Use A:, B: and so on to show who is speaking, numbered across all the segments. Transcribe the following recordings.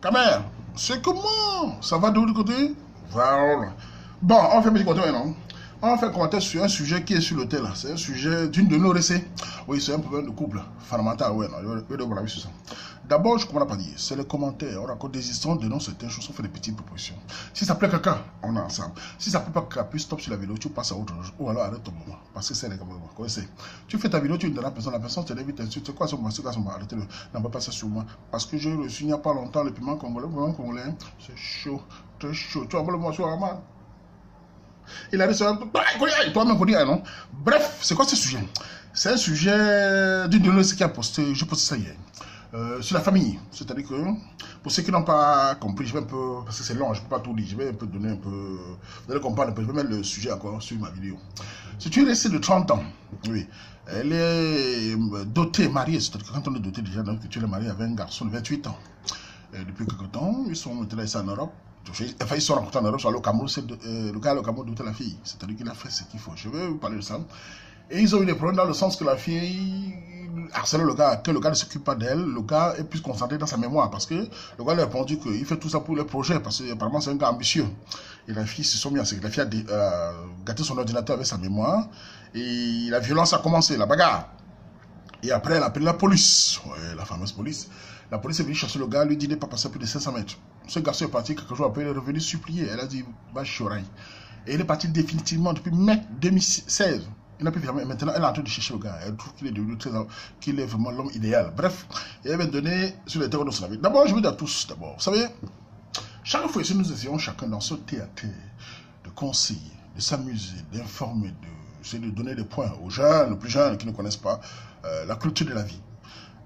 A: Kamer, c'est comment? Ça va de l'autre côté? Voilà. Bon, on fait un petit commentaire maintenant. On fait un commentaire sur un sujet qui est sur le tel. C'est un sujet d'une de nos récits. Oui, c'est un problème de couple. Fondamental, ouais, non, je vais vous sur ça. D'abord, je ne comprends pas dire. C'est le commentaire. On raconte des histoires, on dénonce certaines choses, on fait des petites propositions. Si ça plaît quelqu'un, on est ensemble. Si ça ne plaît pas quelqu'un, puis stop sur la vidéo, tu passes à autre chose. Ou alors arrête ton moment. Parce que c'est les camarades. Tu fais ta vidéo, tu ne donnes la personne te l'invite, tu sais quoi, c'est quoi, arrêtez-le. N'en pas ça sur moi. Parce que j'ai reçu il n'y a pas longtemps le piment congolais. C'est chaud, très chaud. Tu vois le morceau à main. Il a dit ça, toi-même, non? Bref, c'est quoi ce sujet? C'est un sujet d'une de nos qui a posté, je posté ça hier. Sur la famille, c'est-à-dire que pour ceux qui n'ont pas compris, je vais un peu, parce que c'est long, je ne peux pas tout dire, je vais un peu donner un peu, vous allez comprendre un peu, je vais mettre le sujet encore sur ma vidéo. C'est une récit de 30 ans, oui, elle est dotée, mariée, c'est-à-dire que quand on est doté déjà, donc tu es marié avec un garçon de 28 ans. Et depuis quelques temps, ils sont maintenant ici en Europe, enfin ils sont rencontrés en Europe, soit au Cameroun, le gars au Cameroun doté la fille, c'est-à-dire qu'il a fait ce qu'il faut, je vais vous parler de ça. Et ils ont eu des problèmes dans le sens que la fille harcelait le gars, que le gars ne s'occupe pas d'elle, le gars est plus concentré dans sa mémoire parce que le gars lui a répondu qu'il fait tout ça pour les projets parce qu'apparemment c'est un gars ambitieux. Et la fille se sont mis à la fille a gâté son ordinateur avec sa mémoire et la violence a commencé, la bagarre. Et après elle a appelé la police, ouais, la fameuse police. La police est venue chercher le gars, lui dit de ne pas passer plus de 500 mètres. Ce garçon est parti quelques jours après, il est revenu supplier. Elle a dit, va chioraille. Et il est parti définitivement depuis mai 2016. Il n'a plus jamais. Maintenant, elle est en train de chercher le gars. Elle trouve qu'il est devenu qu'il est vraiment l'homme idéal. Bref, et elle va donner sur les terrains de sa vie. D'abord, je veux dire à tous, d'abord, vous savez, chaque fois ici, nous essayons chacun dans ce théâtre de conseiller, de s'amuser, d'informer, de donner des points aux jeunes, aux plus jeunes qui ne connaissent pas la culture de la vie.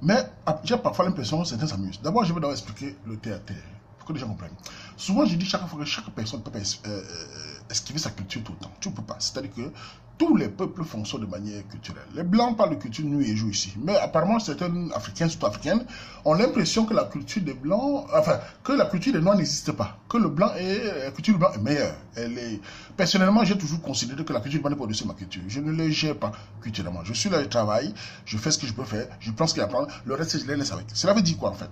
A: Mais j'ai parfois l'impression que certains s'amusent. D'abord, je vais d'abord expliquer le théâtre pour que les gens comprennent. Souvent, je dis chaque fois que chaque personne ne peut pas esquiver sa culture tout le temps. Tu ne peux pas. C'est-à-dire que tous les peuples fonctionnent de manière culturelle. Les Blancs parlent de culture nuit et jour ici. Mais apparemment, certains Africains, surtout Africaines, ont l'impression que la culture des Blancs, enfin, que la culture des Noirs n'existe pas. Que la culture du Blanc est meilleure. Personnellement, j'ai toujours considéré que la culture du Blanc n'est pas au-dessus de ma culture. Je ne le gère pas culturellement. Je suis là, je travaille, je fais ce que je peux faire, je prends ce qu'il y a à prendre, le reste, je les laisse avec. Cela veut dire quoi, en fait?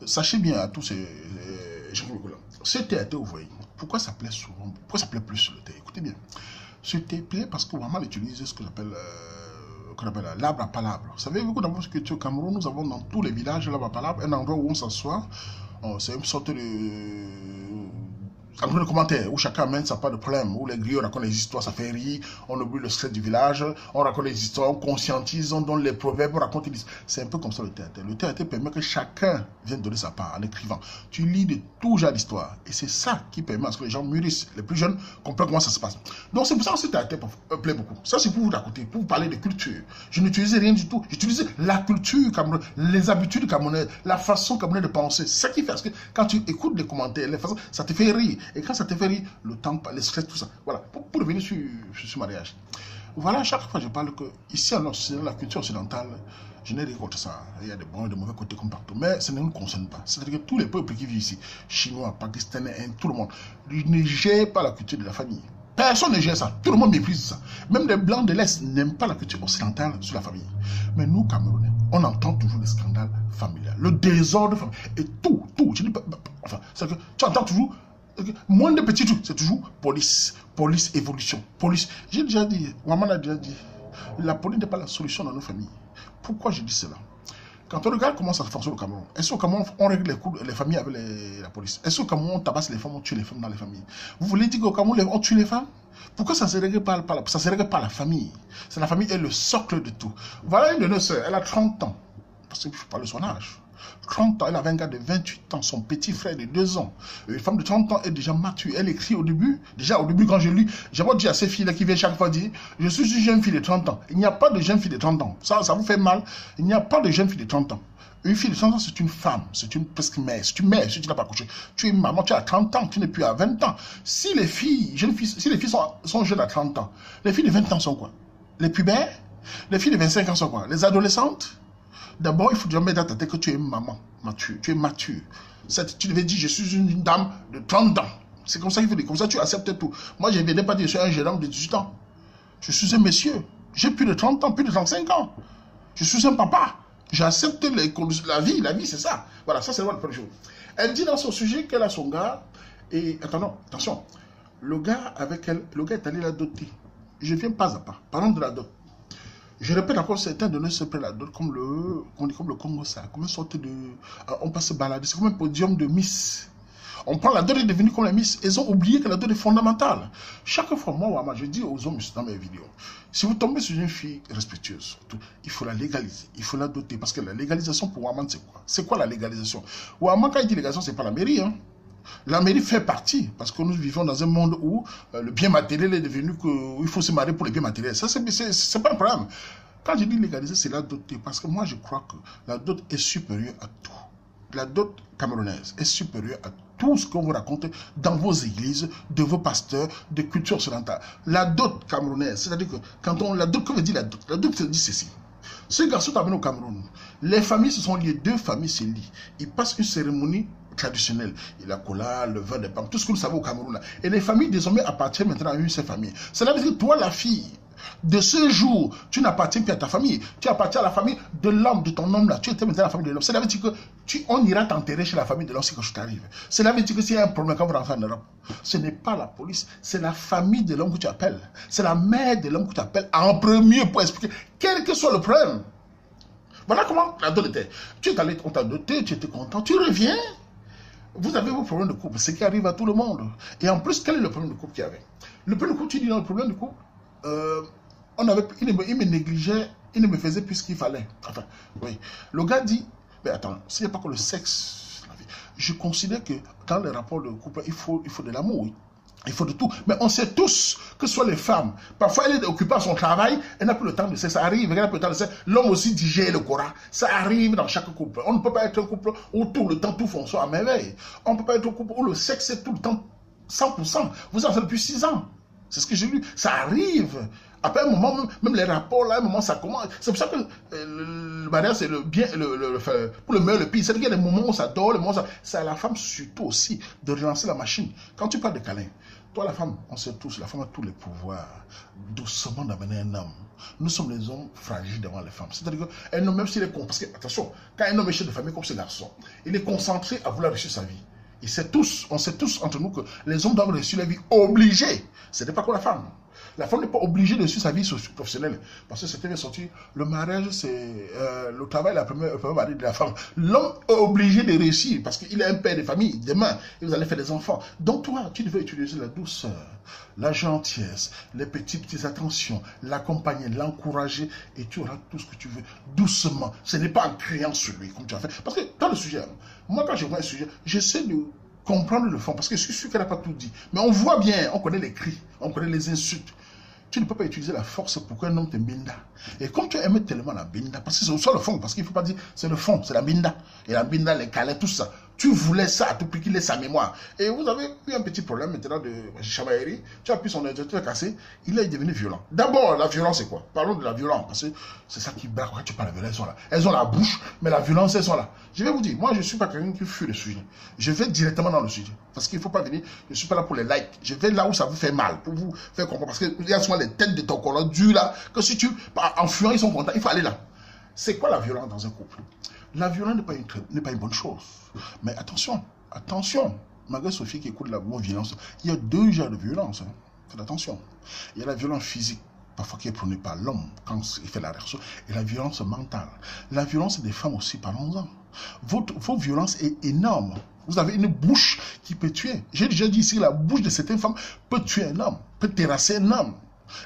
A: Sachez bien à tous ces gens là. Ce théâtre, vous voyez, pourquoi ça plaît souvent, pourquoi ça plaît plus le théâtre? Écoutez bien. Ce théâtre plaît parce que vraiment utilise ce que j'appelle l'arbre à palabre. Vous savez, beaucoup d'abord que au Cameroun, nous avons dans tous les villages l'arbre à palabre, un endroit où on s'assoit. C'est une sorte de commentaires où chacun amène sa part de problème, où les griots racontent les histoires, ça fait rire, on oublie le stress du village, on raconte les histoires, on conscientise, on donne les proverbes, on raconte les... C'est un peu comme ça le théâtre. Le théâtre permet que chacun vienne donner sa part en écrivant. Tu lis de tout genre d'histoire et c'est ça qui permet à ce que les gens mûrissent, les plus jeunes comprennent comment ça se passe. Donc c'est pour ça que ce théâtre plaît beaucoup. Ça c'est pour vous raconter, pour vous parler de culture. Je n'utilisais rien du tout, j'utilisais la culture camerounaise, les habitudes camerounaises, la façon camerounaise de penser. C'est ça qui fait, parce que quand tu écoutes les commentaires, les façons, ça te fait rire. Et quand ça te fait rire, le temps, le stress, tout ça. Voilà, pour revenir sur ce mariage. Voilà, chaque fois je parle que, ici en Occident, la culture occidentale, je n'ai rien contre ça. Il y a des bons et des mauvais côtés comme partout. Mais ça ne nous concerne pas. C'est-à-dire que tous les peuples qui vivent ici, Chinois, Pakistanais, Indes, tout le monde, ne gèrent pas la culture de la famille. Personne ne gère ça. Tout le monde méprise ça. Même les Blancs de l'Est n'aiment pas la culture occidentale sur la famille. Mais nous, Camerounais, on entend toujours les scandales familiaux, le désordre familial. Et tout. Je dis pas, enfin, c'est que tu entends toujours... Moins de petits trucs, c'est toujours police, évolution, police. J'ai déjà dit, maman a déjà dit, la police n'est pas la solution dans nos familles. Pourquoi je dis cela? Quand on regarde comment ça fonctionne au Cameroun, est-ce qu'au Cameroun on règle les familles avec la police? Est-ce qu'au Cameroun on tabasse les femmes, on tue les femmes dans les familles? Vous voulez dire qu'au Cameroun on tue les femmes? Pourquoi ça ne se règle pas la famille? C'est la famille est le socle de tout. Voilà une de nos sœurs, elle a 30 ans. Parce que je parle de son âge. 30 ans, elle avait un gars de 28 ans, son petit frère de 2 ans. Une femme de 30 ans est déjà mature. Elle écrit au début, quand je lis, j'avais dit à ces filles-là qui viennent chaque fois dire, je suis une jeune fille de 30 ans. Il n'y a pas de jeune fille de 30 ans. Ça vous fait mal. Il n'y a pas de jeune fille de 30 ans. Une fille de 30 ans, c'est une femme, c'est une presque mère. Si tu mères, si tu n'as pas couché, tu es maman, tu as 30 ans, tu n'es plus à 20 ans. Si les filles, sont jeunes à 30 ans, les filles de 20 ans sont quoi? Les pubères? Les filles de 25 ans sont quoi? Les adolescentes? D'abord, il faut déjà mettre dans ta tête que tu es maman, mature, tu es mature. Tu devais dire, je suis une dame de 30 ans. C'est comme ça qu'il faut dire, comme ça tu acceptes tout. Moi, je ne viens pas dire, je suis un jeune homme de 18 ans. Je suis un monsieur. J'ai plus de 30 ans, plus de 35 ans. Je suis un papa. J'accepte la vie c'est ça. Voilà, ça c'est le premier jour. Elle dit dans son sujet qu'elle a son gars, et attention, le gars avec elle, le gars est allé la doter. Je viens pas à pas, parlons de la dot. Je répète encore, certains de nous se prennent la dot comme le Congo, ça, comme une sorte de... on passe se balader, c'est comme un podium de Miss. On prend la dot est devenue comme la Miss. Ils ont oublié que la dot est fondamentale. Chaque fois, moi, je dis aux hommes dans mes vidéos, si vous tombez sur une fille respectueuse, il faut la légaliser, il faut la doter. Parce que la légalisation pour Waman, c'est quoi? C'est quoi la légalisation? Waman, quand il dit légalisation, c'est pas la mairie, hein. La mairie fait partie, parce que nous vivons dans un monde où le bien matériel est devenu qu'il faut se marier pour le bien matériel. Ça, c'est pas un problème. Quand je dis légaliser, c'est la doter, parce que moi, je crois que la dot est supérieure à tout. La dot camerounaise est supérieure à tout ce qu'on vous raconte dans vos églises, de vos pasteurs, de culture occidentale. La dot camerounaise, c'est-à-dire que quand on la dot, que veut dire la dot? La dot veut dire ceci. Ce garçon est amené au Cameroun. Les familles se sont liées, deux familles se lient. Ils passent une cérémonie traditionnelle. Il y a la cola, le vin de palme, tout ce que nous savons au Cameroun. Là. Et les familles désormais appartiennent maintenant à une seule famille. Cela veut dire que toi, la fille, de ce jour, tu n'appartiens plus à ta famille. Tu appartiens à la famille de l'homme, de ton homme là. Tu étais maintenant à la famille de l'homme. Cela veut dire que on ira t'enterrer chez la famille de l'homme si tu arrives. Cela veut dire que s'il y a un problème quand vous rentrez en Europe, ce n'est pas la police, c'est la famille de l'homme que tu appelles. C'est la mère de l'homme que tu appelles en premier pour expliquer quel que soit le problème. Voilà comment la dot était. Tu es allé, on t'a doté, tu étais content, tu reviens. Vous avez vos problèmes de couple, ce qui arrive à tout le monde. Et en plus, quel est le problème de couple qu'il y avait? Le problème de couple, tu dis dans le problème de couple, il me négligeait, il ne me faisait plus ce qu'il fallait. Enfin, oui. Le gars dit, mais attends, s'il n'y a pas que le sexe, je considère que dans les rapports de couple, il faut de l'amour, oui. Il faut de tout. Mais on sait tous que ce soit les femmes. Parfois, elle est occupée à son travail, elle n'a plus le temps de sexe. Ça arrive, elle n'a plus le temps de sexe. L'homme aussi digère le Coran. Ça arrive dans chaque couple. On ne peut pas être un couple où tout le temps, tout fonctionne à merveille. On ne peut pas être un couple où le sexe est tout le temps 100%. Vous en faites depuis 6 ans. C'est ce que j'ai lu. Ça arrive. Après un moment, même les rapports, là, à un moment, ça commence. C'est pour ça que le mariage, c'est le bien, pour le meilleur, le pire. C'est-à-dire qu'il y a des moments où ça dort, les moments où ça... C'est à la femme surtout aussi de relancer la machine. Quand tu parles de câlin, toi, la femme, on sait tous, la femme a tous les pouvoirs doucement d'amener un homme. Nous sommes les hommes fragiles devant les femmes. C'est-à-dire qu'un homme, même s'il est con, parce que, attention, quand un homme est chef de famille comme ce garçon, il est concentré à vouloir réussir sa vie. On sait tous entre nous que les hommes doivent réussir la vie obligés. Ce n'est pas comme la femme. La femme n'est pas obligée de réussir sa vie professionnelle. Parce que c'était bien sorti, le mariage, c'est le travail, le premier mari de la femme. L'homme est obligé de réussir parce qu'il est un père de famille. Demain, vous allez faire des enfants. Donc toi, tu devais utiliser la douceur, la gentillesse, les petites attentions, l'accompagner, l'encourager et tu auras tout ce que tu veux doucement. Ce n'est pas en criant sur lui comme tu as fait. Parce que dans le sujet, moi quand je vois un sujet, j'essaie de comprendre le fond parce que je suis sûr qu'elle n'a pas tout dit. Mais on voit bien, on connaît les cris, on connaît les insultes. Tu ne peux pas utiliser la force pour qu'un homme te binda. Et comme tu aimes tellement la binda, parce que c'est aussi le fond, parce qu'il ne faut pas dire c'est le fond, c'est la binda. Et la binda, les câlins, tout ça. Tu voulais ça à tout prix qu'il ait sa mémoire. Et vous avez eu un petit problème maintenant de chamaillerie. Tu as pu son ordinateur cassé, il est devenu violent. D'abord, la violence, c'est quoi? Parlons de la violence, parce que c'est ça qui braque. Quand tu parles de violence, elles sont là. Elles ont la bouche, mais la violence, elles sont là. Je vais vous dire, moi, je ne suis pas quelqu'un qui fuit le sujet. Je vais directement dans le sujet. Parce qu'il ne faut pas venir, je ne suis pas là pour les likes. Je vais là où ça vous fait mal, pour vous faire comprendre. Parce qu'il y a souvent les têtes de ton collant dures là, que si tu, en fuyant, ils sont contents. Il faut aller là. C'est quoi la violence dans un couple? La violence n'est pas une bonne chose. Mais attention, malgré Sophie qui écoute la bonne violence, il y a 2 genres de violence. Hein. Faites attention. Il y a la violence physique, parfois qui est prônée par l'homme quand il fait la réaction, et la violence mentale. La violence des femmes aussi, parlons-en. Votre violence est énorme. Vous avez une bouche qui peut tuer. J'ai déjà dit ici, la bouche de certaines femmes peut tuer un homme, peut terrasser un homme.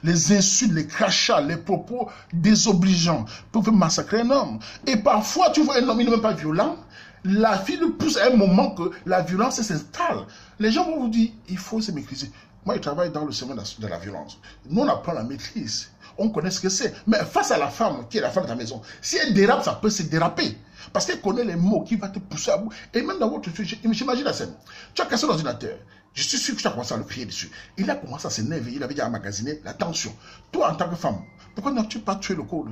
A: Les insultes, les crachats, les propos désobligeants peuvent massacrer un homme. Et parfois, tu vois un homme, il n'est même pas violent. La fille le pousse à un moment que la violence s'installe. Les gens vont vous dire, il faut se maîtriser. Moi, je travaille dans le domaine de la violence. Nous, on apprend la maîtrise. On connaît ce que c'est. Mais face à la femme, qui est la femme de ta maison, si elle dérape, ça peut se déraper. Parce qu'elle connaît les mots qui vont te pousser à bout. Et même dans votre sujet, j'imagine la scène. Tu as cassé l'ordinateur. Je suis sûr que tu as commencé à le crier dessus. Il a commencé à s'énerver. Il avait déjà emmagasiné la tension. Toi, en tant que femme, pourquoi n'as-tu pas tué le code?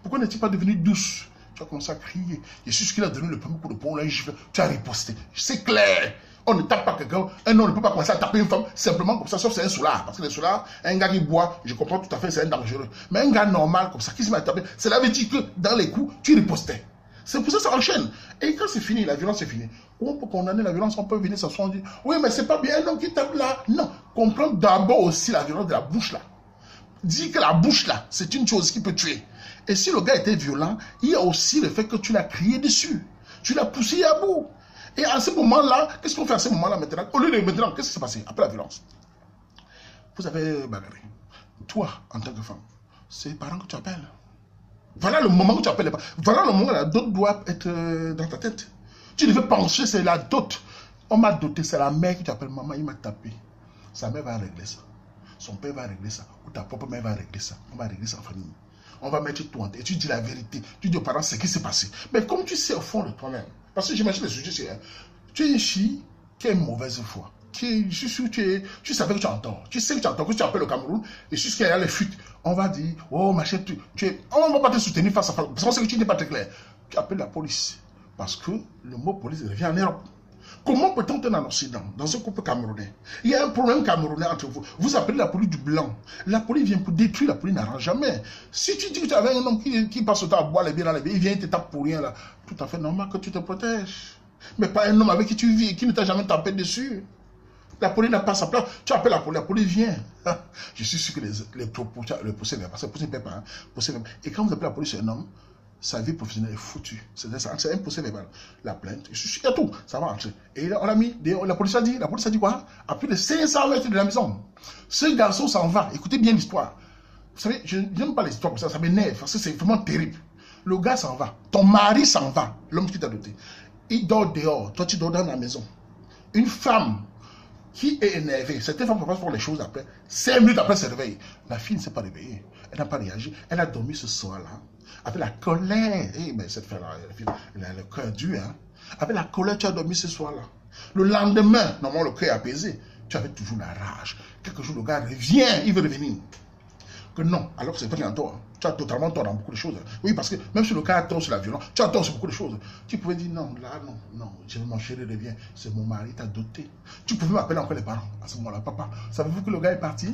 A: Pourquoi n'es-tu pas devenue douce? Tu as commencé à crier. Je suis sûr qu'il a donné le premier coup de poing. Là, tu as riposté. C'est clair. On ne tape pas quelqu'un. Un homme ne peut pas commencer à taper une femme simplement comme ça, sauf c'est un soulard. Parce que les soulards, un gars qui boit, je comprends tout à fait, c'est un dangereux. Mais un gars normal comme ça, qui se met à taper, cela veut dire que dans les coups, tu ripostais. C'est pour ça que ça enchaîne. Et quand c'est fini, la violence est finie. On peut condamner la violence, on peut venir s'asseoir et dire, oui, mais c'est pas bien un homme qui tape là. Non, comprends d'abord aussi la violence de la bouche là. Dis que la bouche là, c'est une chose qui peut tuer. Et si le gars était violent, il y a aussi le fait que tu l'as crié dessus. Tu l'as poussé à bout. Et à ce moment-là, qu'est-ce qu'on fait à ce moment-là maintenant? Au lieu de maintenant, qu'est-ce qui s'est passé après la violence? Vous avez bagarré. Toi, en tant que femme, c'est les parents que tu appelles. Voilà le moment où tu appelles les parents. Voilà le moment où la dot doit être dans ta tête. Tu devais penser, c'est la dot. On m'a doté, c'est la mère qui t'appelle. Maman, il m'a tapé. Sa mère va régler ça. Son père va régler ça. Ou ta propre mère va régler ça. On va régler ça en famille. On va mettre tout en tête. Et tu dis la vérité. Tu dis aux parents ce qui s'est passé. Mais comme tu sais au fond de toi-même, parce que j'imagine le sujet, c'est tu es une fille qui a une mauvaise foi. Je suis sûr que tu savais que tu entends. Tu sais que tu entends, que tu appelles au Cameroun. Et jusqu'à y a les fuites. On va dire, oh machin, on ne va pas te soutenir face à face. Parce qu'on sait que tu n'es pas très clair. Tu appelles la police. Parce que le mot police revient en Europe. Comment peut-on être en Occident, dans un couple camerounais? Il y a un problème camerounais entre vous. Vous appelez la police du blanc. La police vient pour détruire, la police n'arrange jamais. Si tu dis que tu avais un homme qui passe au temps à boire les bières dans les bières, il vient et te tape pour rien là. Tout à fait normal que tu te protèges. Mais pas un homme avec qui tu vis et qui ne t'a jamais tapé dessus. La police n'a pas sa place. Tu appelles la police vient. Je suis sûr que les procès verbal, parce que le procès verbal, et quand vous appelez la police un homme, sa vie professionnelle est foutue. C'est un procès verbal. La plainte, il y a tout, ça va entrer. Et on l'a mis, la police a dit quoi? À plus de 500 mètres de la maison. Ce garçon s'en va. Écoutez bien l'histoire. Vous savez, je n'aime pas l'histoire comme ça m'énerve, parce que c'est vraiment terrible. Le gars s'en va. Ton mari s'en va, l'homme qui t'a doté. Il dort dehors, toi tu dors dans la maison. Une femme qui est énervée, certaines femmes peuvent faire les choses après, 5 minutes après se réveille. La fille ne s'est pas réveillée, elle n'a pas réagi, elle a dormi ce soir-là, avec la colère. Mais cette femme-là, elle a le cœur dur, hein. Avec la colère, tu as dormi ce soir-là. Le lendemain, normalement, le cœur est apaisé, tu avais toujours la rage. Quelques jours, le gars revient, il veut revenir. Que non, alors que c'est pas qu'il y a tort. Tu as totalement tort dans beaucoup de choses. Oui, parce que même si le cas a tort sur la violence, tu as tort sur beaucoup de choses. Tu pouvais dire non, là, non, je vais mon chéri revient, c'est mon mari, t'a doté. Tu pouvais m'appeler encore les parents à ce moment-là. Papa, savez-vous que le gars est parti?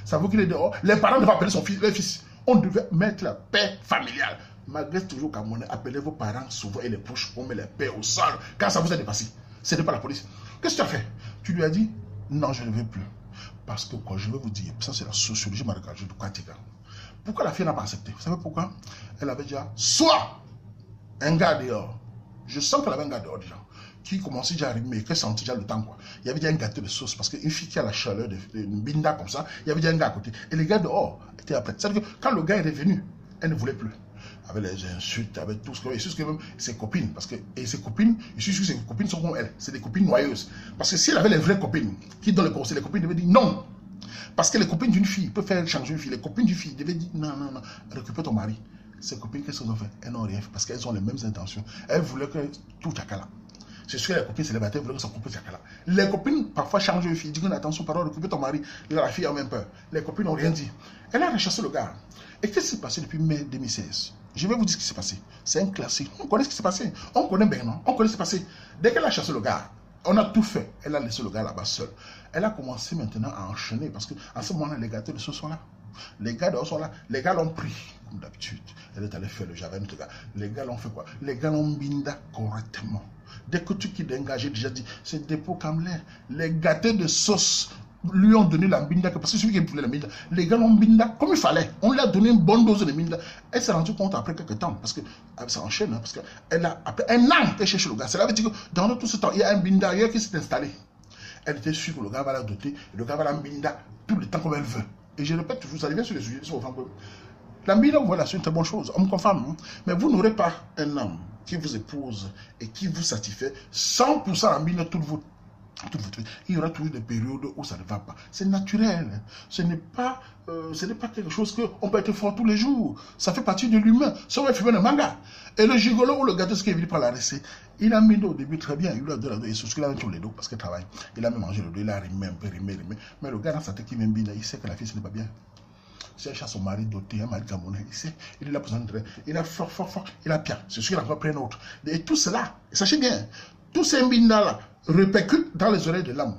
A: Savez-vous qu'il est dehors? Les parents devaient appeler son fils, les fils. On devait mettre la paix familiale. Malgré toujours Camerounais, appelez vos parents souvent et les proches, on met la paix au sol. Quand ça vous a dépassé, ce n'est pas la police. Qu'est-ce que tu as fait? Tu lui as dit non, je ne veux plus. Parce que quoi, je vais vous dire, ça c'est la sociologie marécageuse de Katiga. Pourquoi la fille n'a pas accepté? Vous savez pourquoi? Elle avait déjà soit un gars dehors. Je sens qu'elle avait un gars dehors déjà. Qui commençait déjà à rimer, qui sentait déjà le temps quoi. Il y avait déjà un gâteau de sauce. Parce qu'une fille qui a la chaleur d'une binda comme ça, il y avait déjà un gars à côté. Et les gars dehors étaient après. C'est-à-dire que quand le gars est revenu, elle ne voulait plus. Avec les insultes, avec tout ce que... Et c'est ce que même ses copines, parce que... Et ses copines, je suis sûr que ses copines sont comme elle. C'est des copines noyeuses. Parce que si elle avait les vraies copines, qui donnent le conseil, les copines devaient dire non. Parce que les copines d'une fille peuvent faire changer une fille. Les copines d'une fille devaient dire non, récupère ton mari. Ses copines, qu'est-ce qu'elles ont fait? Elles n'ont rien fait parce qu'elles ont les mêmes intentions. Elles voulaient que tout chacala. C'est sûr que les copines célibataires voulaient que son couple chacala. Les copines parfois changent une fille, disent attention, pardon, récupère ton mari. La fille a même peur. Les copines n'ont rien dit. Elle a rechassé le gars. Et qu'est-ce qui s'est passé depuis mai 2016? Je vais vous dire ce qui s'est passé. C'est un classique. On connaît ce qui s'est passé. On connaît bien, non? On connaît ce qui s'est passé. Dès qu'elle a chassé le gars, on a tout fait. Elle a laissé le gars là-bas seul. Elle a commencé maintenant à enchaîner parce qu'à ce moment-là, les gâteaux de sauce sont là. Les gars dehors sont là. Les gars l'ont pris, comme d'habitude. Elle est allée faire le javel. Les gars l'ont fait quoi? Les gars l'ont binda correctement. Dès que tu quittes d'engager, j'ai déjà dit, c'est dépôt Kamler. Les gâteaux de sauce lui ont donné la binda, parce que celui qui voulait la binda, les gars l'ont binda comme il fallait. On lui a donné une bonne dose de binda. Elle s'est rendue compte après quelques temps, parce que ça enchaîne, hein, parce qu'elle a, après un an qu'elle cherche le gars. Cela veut dire que dans tout ce temps, il y a un binda ailleurs qui s'est installé. Elle était sûre que le gars va la doter, et le gars va la binda tout le temps comme elle veut. Et je répète toujours, ça revient sur les sujets sur vos la binda, voilà, c'est une très bonne chose, homme comme femme. Hein. Mais vous n'aurez pas un homme qui vous épouse et qui vous satisfait 100% en binda toute votre il y aura toujours des périodes où ça ne va pas. C'est naturel. Ce n'est pas quelque chose qu'on peut être fort tous les jours. Ça fait partie de l'humain. Ça va fumer le manga. Et le gigolo ou le gâteau qui est venu par la recette, il a mis au début très bien. Il lui a donné la dos. Et c'est ce qu'il a mis sur les dos parce qu'il travaille. Il a même mangé le dos. Il a rimé un peu, rimé. Mais le gars dans sa tête qui vient bien, il sait que la fille, ce n'est pas bien. Si elle cherche son mari doté, un mari camerounais, il sait, il est là pour s'entrer. Il a fort, il a bien. C'est sûr qu'il a encore pris un autre. Et tout cela, sachez bien, tous ces mbindas-là répercutent dans les oreilles de l'homme.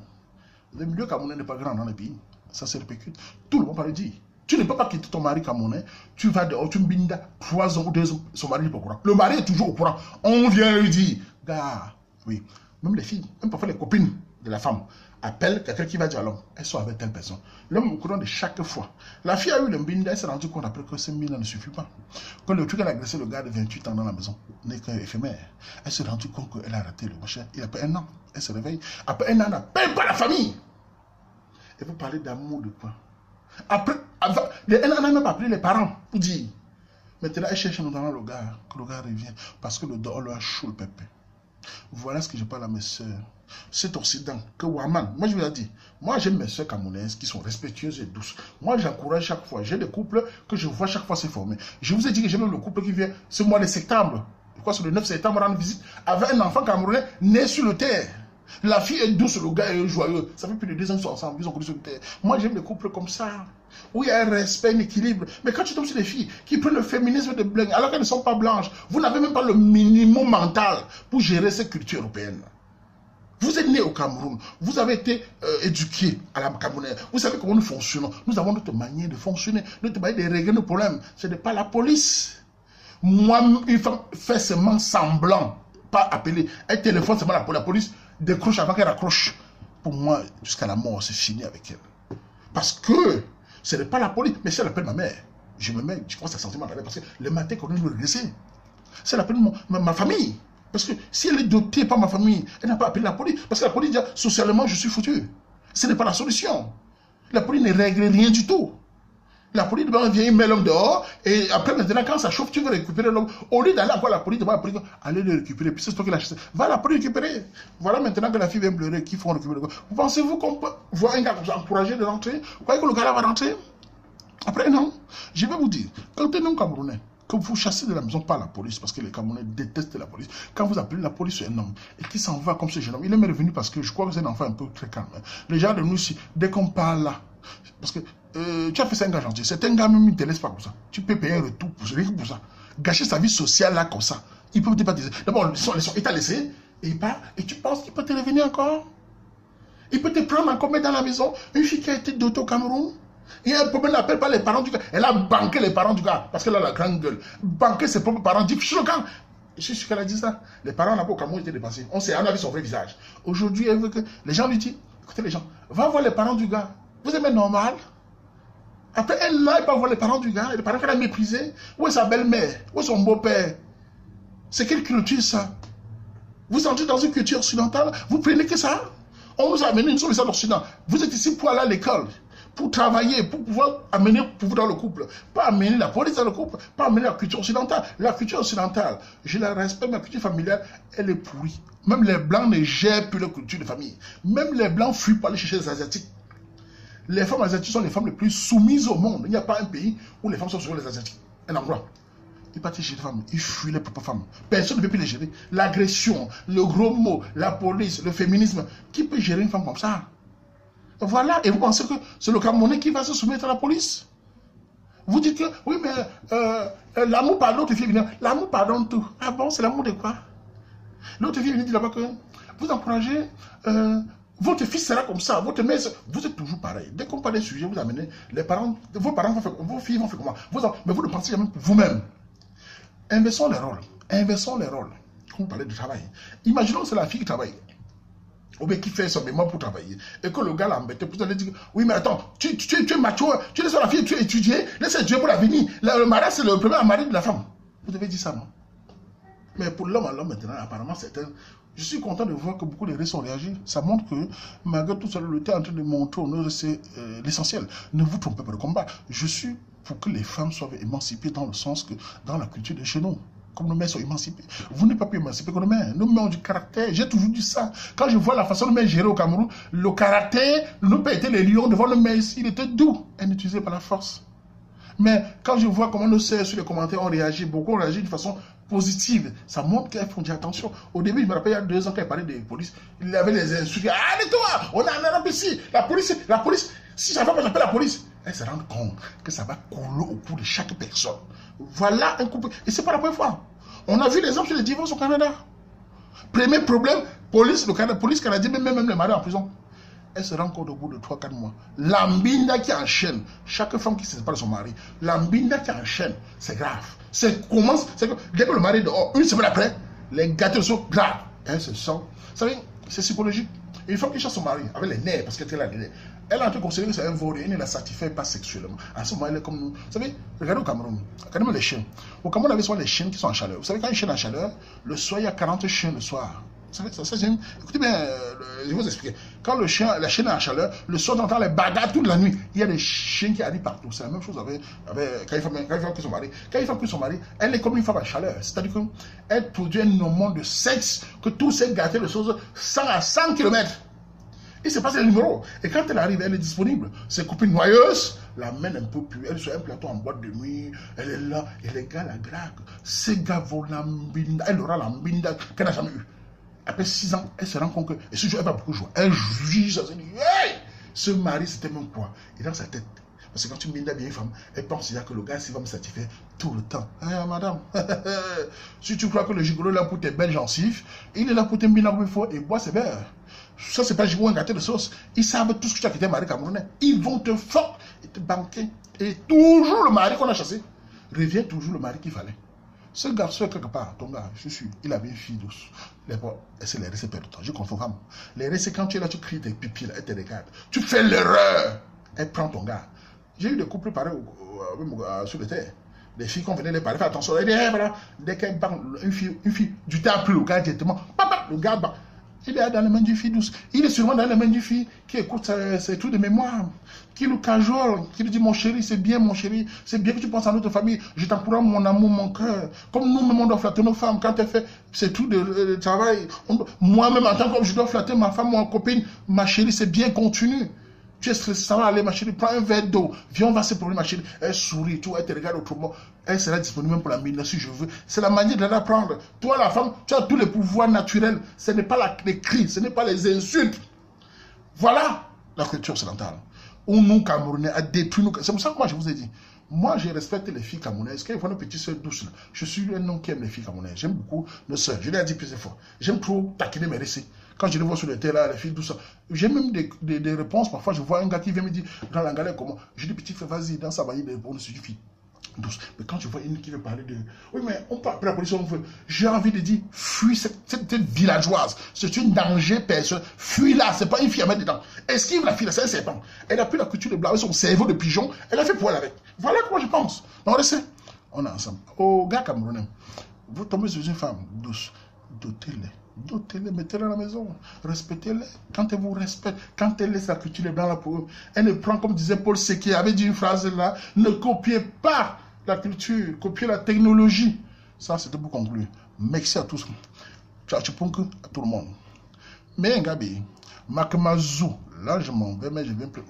A: Le milieu camerounais n'est pas grand dans le pays. Ça se répercute. Tout le monde peut le dire. Tu ne peux pas quitter ton mari camerounais. Tu vas dehors, tu binda 3 ans ou 2 ans. Son mari n'est pas au courant. Le mari est toujours au courant. On vient lui dire, gars, oui. Même les filles, même parfois les copines de la femme, appellent quelqu'un qui va dire à l'homme, elles sont avec telle personne. L'homme est au courant de chaque fois. La fille a eu le binda, elle s'est rendue compte après que ces 1000 ans ne suffit pas. Quand le truc, elle a agressé le gars de 28 ans dans la maison, n'est qu'éphémère. Elle s'est rendue compte qu'elle a raté le machin. Il a pas 1 an. Elle se réveille. Après 1 an, elle n'appelle pas la famille. Et vous parlez d'amour de quoi? Après, elle n'a même pas appelé les parents pour dire. Maintenant, elle cherche notamment le gars, que le gars revient. Parce que le dehors lui a chaud le pépé. Voilà ce que je parle à mes soeurs. Cet Occident, que Waman, moi je vous ai dit, moi j'aime mes soeurs camerounaises qui sont respectueuses et douces. Moi j'encourage chaque fois. J'ai des couples que je vois chaque fois se former. Je vous ai dit que j'aime le couple qui vient ce mois de septembre. Je crois que c'est le 9 septembre, rendre visite avec un enfant camerounais né sur le terre. La fille est douce, le gars est joyeux. Ça fait plus de 2 ans qu'ils sont ensemble, ils ont connu sur le terre. Moi, j'aime les couples comme ça, où il y a un respect, un équilibre. Mais quand tu tombes sur des filles qui prennent le féminisme de blanc, alors qu'elles ne sont pas blanches, vous n'avez même pas le minimum mental pour gérer cette culture européenne. Vous êtes né au Cameroun, vous avez été éduqué à la camerounaise, vous savez comment nous fonctionnons. Nous avons notre manière de fonctionner, notre manière de régler nos problèmes. Ce n'est pas la police. Moi, une femme fait seulement semblant, pas appeler, elle téléphone seulement la police. Décroche avant qu'elle raccroche. Pour moi, jusqu'à la mort, c'est fini avec elle. Parce que ce n'est pas la police. Mais si elle appelle ma mère, je me mets, je pense à sentiment d'arrêt. Parce que le matin, quand elle me regresser, si elle appelle ma famille. Parce que si elle est dotée par ma famille, elle n'a pas appelé la police. Parce que la police dit, socialement, je suis foutu. Ce n'est pas la solution. La police ne règle rien du tout. La police vient, il met l'homme dehors, et après, maintenant, quand ça chauffe, tu veux récupérer l'homme. Au lieu d'aller voir la police, devant la police, allez le récupérer, puis c'est toi qui l'as acheté. Va la police récupérer. Voilà maintenant que la fille vient pleurer, qu'il faut récupérer le gars. Vous pensez-vous qu'on peut voir un gars comme ça encourager de rentrer? Vous croyez que le gars là va rentrer? Après, non. Je vais vous dire, quand un homme camerounais, que vous chassez de la maison par la police, parce que les Camerounais détestent la police, quand vous appelez la police sur un homme, et qu'il s'en va comme ce jeune homme, il est revenu parce que je crois que c'est un enfant un peu très calme. Les gens de nous ici, dès qu'on parle là, parce que tu as fait ça un gars gentil, c'est un gars même, il ne te laisse pas comme ça. Tu peux payer un retour pour ça. Gâcher sa vie sociale là comme ça. Il peut pas dire. D'abord, il t'a laissé, et il part, et tu penses qu'il peut te revenir encore? Il peut te prendre encore, mettre dans la maison, une fille qui a été dotée au Cameroun. Il y a un problème, elle n'appelle pas les parents du gars. Elle a banqué les parents du gars, parce qu'elle a la grande gueule. Banqué ses propres parents, dit, je suis sûr qu'elle a dit ça. Les parents là-bas au Cameroun étaient dépassés. On a vu son vrai visage. Aujourd'hui, elle veut que les gens lui disent, écoutez les gens, va voir les parents du gars. Vous aimez normal? Après, elle n'a pas voir les parents du gars, les parents qu'elle a méprisés. Où est sa belle-mère? Où est son beau-père? C'est quelle culture ça? Vous entrez dans une culture occidentale, vous prenez que ça? On nous a amené, nous sommes les d'Occident. Vous êtes ici pour aller à l'école, pour travailler, pour pouvoir amener pour vous dans le couple. Pas amener la police dans le couple, pas amener la culture occidentale. La culture occidentale, je la respecte, ma culture familiale, elle est pourrie. Même les Blancs ne gèrent plus leur culture de famille. Même les Blancs fuient pour aller chercher les Asiatiques. Les femmes asiatiques sont les femmes les plus soumises au monde. Il n'y a pas un pays où les femmes sont soumises aux Asiatiques. Un endroit. Ils partent chez les femmes, ils fuient les propres femmes. Personne ne peut plus les gérer. L'agression, le gros mot, la police, le féminisme. Qui peut gérer une femme comme ça? Voilà, et vous pensez que c'est le Camerounais qui va se soumettre à la police? Vous dites que, oui, mais l'amour par l'autre fille, l'amour pardonne tout. Ah bon, c'est l'amour de quoi? L'autre fille vient dire là-bas que vous encouragez, votre fils sera comme ça, votre mère, vous êtes toujours pareil. Dès qu'on parle des sujets, vous amenez, les parents, vos parents vont faire, vos filles vont faire comment? Mais vous ne pensez jamais pour vous-même. Inversons les rôles. Inversons les rôles. Quand vous parlez de travail. Imaginons que c'est la fille qui travaille. Ou bien qui fait son mémoire pour travailler. Et que le gars l'a embêté. Vous allez dire, oui, mais attends, tu es macho, tu laisses la fille, tu es étudié, laisse Dieu pour l'avenir. Le mariage, c'est le premier mari de la femme. Vous devez dire ça, non? Mais pour l'homme à l'homme, maintenant, apparemment, c'est un... Je suis content de voir que beaucoup de réseaux ont réagi. Ça montre que, malgré tout ça, le temps est en train de montrer, c'est l'essentiel. Ne vous trompez pas de combat. Je suis pour que les femmes soient émancipées dans le sens que, dans la culture de chez nous, comme nos mères sont émancipées. Vous n'êtes pas plus émancipés que nos mères. Nos mères ont du caractère. J'ai toujours dit ça. Quand je vois la façon de mères gérer au Cameroun, le caractère, nos pères étaient les lions devant nos mères ici. Il était doux. Elle n'utilisait pas la force. Mais quand je vois comment nos sœurs sur les commentaires ont réagi, beaucoup ont réagi de façon positive. Ça montre qu'elles font dire attention. Au début, je me rappelle, il y a 2 ans, quand elle parlait des polices, il avait les insultes. Allez-toi, on est en Europe ici. La police, si ça va pas, j'appelle la police. Elle se rend compte que ça va couler au cou de chaque personne. Voilà un couple. Et c'est pas la première fois. On a vu les hommes sur les divorces au Canada. Premier problème, police canadienne, même les maris en prison. elle se rend compte au bout de 3-4 mois. L'ambinda qui enchaîne, chaque femme qui se sépare de son mari, l'ambinda qui enchaîne, c'est grave. Dès que le mari est dehors, une semaine après, les gâteaux sont graves. Elle se sent, vous savez, c'est psychologique. Une femme qui chasse son mari avec les nerfs, parce qu'elle a des nerfs, elle est en train de considérer que c'est un vol et elle ne la satisfait pas sexuellement. À ce moment, elle est comme nous. Vous savez, regardez au Cameroun, regardez les chiens. Au Cameroun, on avait souvent les chiens qui sont en chaleur. Vous savez, quand un chien est en chaleur, le soir, il y a 40 chiens le soir. Vous savez, écoutez bien, je vais vous expliquer. Quand la chienne est en chaleur, le soir, on entend les bagarres toute la nuit. Il y a des chiens qui arrivent partout. C'est la même chose avec quand il fait que son mari. Quand il fait que son mari, elle est comme une femme en chaleur. C'est-à-dire qu'elle produit un hormone de sexe que tous ces gâtés de choses 100 à 100 km. Il se passe le numéro. Et quand elle arrive, elle est disponible. Ses copines noyeuses l'amènent un peu plus. Elle est sur un plateau en boîte de nuit. Elle est là. Et les gars la draguent. Ces gars vont l'ambinda. Elle aura l'ambinda qu'elle n'a jamais eu. Après 6 ans, elle se rend compte que. Et ce jour, elle va beaucoup jouer. Elle juge. Elle dit, hey! Ce mari, c'était même quoi? Et dans sa tête. Parce que quand tu bindas bien une femme, elle pense que le gars, il va me satisfaire tout le temps. Ah, madame, si tu crois que le gigolo est là pour tes belles gencives, il est là pour te binda comme il faut et boire ses verres. Ça, c'est pas gigolo, un gâteau de sauce. Ils savent tout ce que tu as quitté mari camerounais. Ils vont te fort et te banquer. Et toujours le mari qu'on a chassé revient toujours le mari qu'il fallait. Ce garçon est quelque part, ton gars, je suis sûr, il avait une fille douce. C'est les récits perdent temps. Je confonds femme. Les récits, quand tu es là, tu cries tes pipis, là, elle te regarde. Tu fais l'erreur. Elle prend ton gars. J'ai eu des couples pareils sur le terre. Des filles qu'on venait les parler, fais attention. Elle dit, hey, voilà. Dès qu'elle bat une fille, du temps plus le gars directement. Papa, le gars bat. Il est dans les mains du fille douce. Il est sûrement dans les mains du fille qui écoute ses trucs de mémoire, qui le cajole, qui lui dit mon chéri, c'est bien mon chéri, c'est bien que tu penses à notre famille, je t'encourage mon amour, mon cœur. Comme nous-mêmes on doit flatter nos femmes quand elle fait ses trucs de travail. Moi-même en tant qu'homme, je dois flatter ma femme, ma copine, ma chérie, c'est bien, continue. Tu es stressé, ça va aller, ma chérie, prends un verre d'eau, viens, on va se problème, ma chérie. Elle sourit, tout, elle te regarde autrement, elle sera disponible même pour la mine si je veux. C'est la manière de l'apprendre. Toi, la femme, tu as tous les pouvoirs naturels. Ce n'est pas les cris, ce n'est pas les insultes. Voilà la culture occidentale. Où nous, Camerounais, a détruit nous. C'est pour ça que moi, je vous ai dit, moi, je respecte les filles camerounaises. Quand ils font nos petites soeurs douces, là, je suis un homme qui aime les filles camerounaises. J'aime beaucoup nos soeurs. Je l'ai dit plusieurs fois. J'aime trop taquiner mes récits. Quand je les vois sur le terrain, les filles douces, j'ai même des réponses. Parfois, je vois un gars qui vient me dire dans l'anglais comment. Je dis, petit frère, vas-y, dans sa vanille, on ne suffit. Douce. Mais quand je vois une qui veut parler de. Oui, mais on peut appeler la police, on veut. J'ai envie de dire, fuis cette villageoise. C'est un danger personnel. Fuis-la, c'est pas une fille à mettre dedans. Esquive la fille, c'est un serpent. Elle a pris la couture de blanc avec son cerveau de pigeon. Elle a fait poil avec. Voilà comment je pense. Donc, on essaie. On est ensemble. Au gars camerounais, vous tombez sur une femme douce. Dotez-les. Dotez-les, mettez-les à la maison. Respectez-les. Quand elle vous respecte, quand elle laisse la culture de blanc là pour eux, elle ne prend, comme disait Paul Séquet, avait dit une phrase là, ne copiez pas la culture, copiez la technologie. Ça, c'était pour conclure. Merci à tous. Ciao, à tout le monde. Mais, Gabi, Makamazu, là, je m'en vais, mais je viens plus.